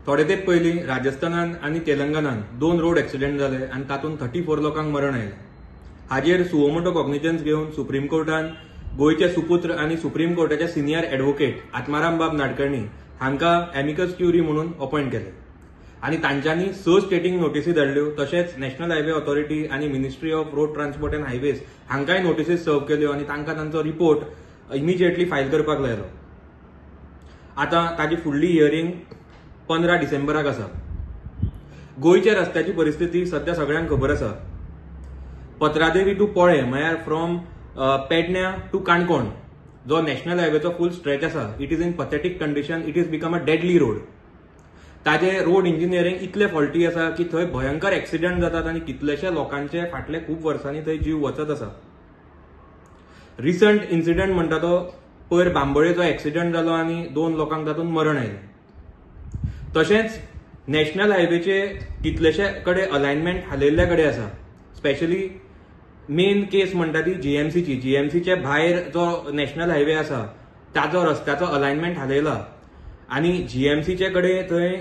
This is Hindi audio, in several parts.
थोडे तेंप पयलीं राजस्थानान आनी तेलंगणान 2 रोड एक्सिडेंट जाले आनी तातूंत 34 लोकांक मरण आयलें. हाजेर सुओमोटो कॉग्निजन्स घेवन सुप्रीम कोर्टान गोयचे सुपुत्र आनी सुप्रीम कोर्टाचे सिनियर एडवोकेट आत्माराम बाब नाडकर्णी हांकां एमिकस क्युरी म्हणून अपॉइंट केले आनी तांच्यांनी 6 स्टेटींग नोटीसी धाडल्यो. तशेंच नॅशनल हायवे ऑथॉरिटी आनी ministry of road transport and highways हांकांय नोटीसीस सर्व केल्यो आनी तांकां तांचो रिपोर्ट इमिजिएटली फायल करपाक लायलो. आतां ताजी फुडली हियरिंग 15 डिसेंबराक आसा. गोयच्या रस्त्याची परिस्थिती सध्या सगळ्यांक खबर आसा. पत्रादेवी टू पोळे म्हळ्यार फ्रॉम पेडण्यां टू काणकोण जो नॅशनल हायवेचो फूल स्ट्रेच आसा, it is in pathetic condition. It is become a deadly road. ताजे रोड इंजिनियरींग इतले फॉल्टी आसा की थंय भयंकर एक्सिडेंट जातात आनी कितलेशे लोकांचे फाटले खूब वर्सांनी थंय जीव वचत आसा. रिसंट इन्सिडंट म्हणटा तो पयर बांबोळेचो एक्सिडेंट जालो आनी 2 लोकांक तातूंत मरण आयलें. तशेंच नॅशनल हायवेचे कितलेशे कडेन अलायनमेंट हालयल्ले कडेन आसा. स्पेशली मेन केस म्हणटा ती जीएमसीचे भायर जो नॅशनल हायवे आसा ताजो रस्त्याचो अलायनमेंट हालयला आनी जीएमसीचे कडेन थंय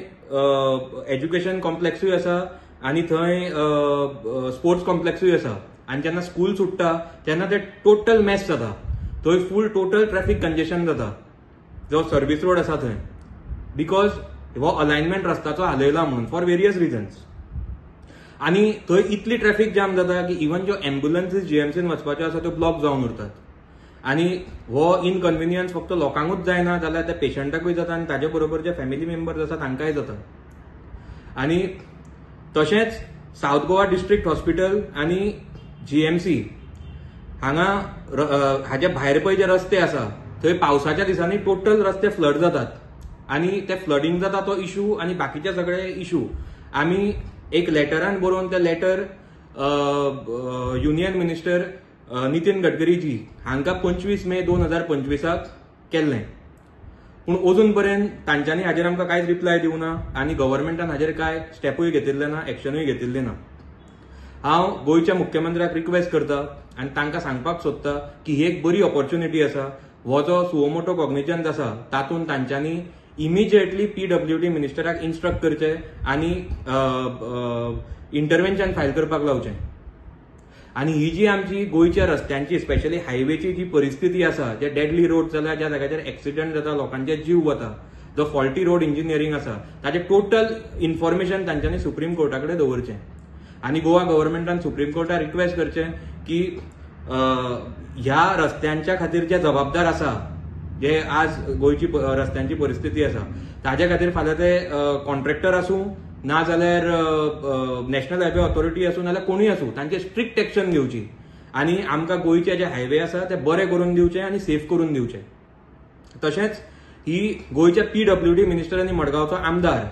एज्युकेशन कॉम्प्लेक्सूय आसा आनी थंय स्पोर्ट्स कॉम्प्लेक्सूय आसा. आनी जेन्ना स्कूल सुट्टा तेन्ना ते टोटल मॅस जाता. थंय फूल टोटल ट्रॅफिक कंजेशन जाता जो सर्वीस रोड आसा थंय, बिकॉज हो अलायनमेंट रस्त्याचो हालयला म्हणून फॉर वेरियस रिजन्स. आनी थंय इतली ट्रॅफिक जाम जाता की इवन ज्यो एम्ब्युलन्सीस जीएमसीन वचपाच्यो आसा त्यो ब्लॉक जावन उरतात. आनी हो इनकन्विनियन्स फक्त लोकांकूच जायना जाल्यार त्या पेशंटाकूय जाता आनी ताजे बरोबर जे फॅमिली मेंबर्स आसा तांकांय जाता. आनी तशेंच साउथ गोवा डिस्ट्रिक्ट हॉस्पिटल आनी जीएमसी हांगा हाजे भायर पळय जे रस्ते आसा थंय पावसाच्या दिसांनी टोटल रस्ते फ्लड जातात आनी ते फ्लडिंग जाता तो इशू आनी बाकीचे सगळे इशू आमी एक लेटरान बरोवन ते letter union minister Nitin Gadkari ji हांकां 25 मे 2025 केल्लें. पूण अजून पर्यंत तांच्यांनी हाजेर आमकां कांयच रिप्लाय दिवना आनी गव्हर्मेंटान हाजेर कांय स्टेपूय घेतिल्ले ना, एक्शनूय घेतिल्लें ना. हांव गोंयच्या मुख्यमंत्र्याक रिक्वेस्ट करता आनी तांकां सांगपाक सोदता की ही एक बरी ऑपॉर्च्युनिटी आसा. हो जो सुओमोटो कॉग्निजन्स आसा तातूंत तांच्यांनी इमिजिएटली पीडब्ल्यूडी मिनिस्टराक इन्स्ट्रक्ट करचें आनी इंटरव्हेन्शन फायल करपाक लावचें. आनी ही जी आमची गोंयच्या रस्त्यांची स्पेशली हायवेची जी परिस्थिती आसा, जे डेडली रोड जाल्यार ज्या जाग्याचेर एक्सिडेंट जाता, लोकांचे जीव वता, जो फॉल्टी रोड इंजिनियरींग आसा ताजें टोटल इन्फॉर्मेशन तांच्यांनी सुप्रीम कोर्टा कडेन दवरचें. आनी गोवा गव्हर्मेंटान सुप्रीम कोर्टाक रिक्वेस्ट करचें की ह्या रस्त्यांच्या खातीर जे जबाबदार आसा, जे आज गोंयची रस्त्यांची परिस्थिती आसा ताजे खातीर फाल्यां ते कॉन्ट्रॅक्टर आसूं ना जाल्यार नॅशनल हायवे ऑथॉरिटी आसूं नाल्यार कोणूय आसूं तांचे स्ट्रिक्ट एक्शन घेवची आनी आमकां गोंयचे जे हायवे आसा ते बरे करून दिवचे आनी सेफ करून दिवचे. तशेंच ही गोंयच्या पीडब्ल्यूडी मिनिस्टर आनी मडगांवचो आमदार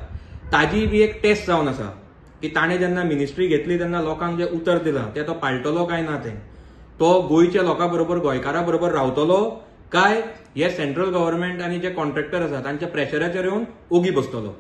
ताजी बी एक टेस्ट जावन आसा की ताणें जेन्ना मिनिस्ट्री घेतली तेन्ना लोकांक जे उतर दिलां तें तो पाळटलो काय ना, तें तो गोंयच्या लोकां बरोबर गोंयकारां बरोबर रावतलो काय हे सेंट्रल गव्हर्मेंट आनी जे कॉन्ट्रॅक्टर आसा तांच्या प्रेशराचेर येवन ओगी बसतलो.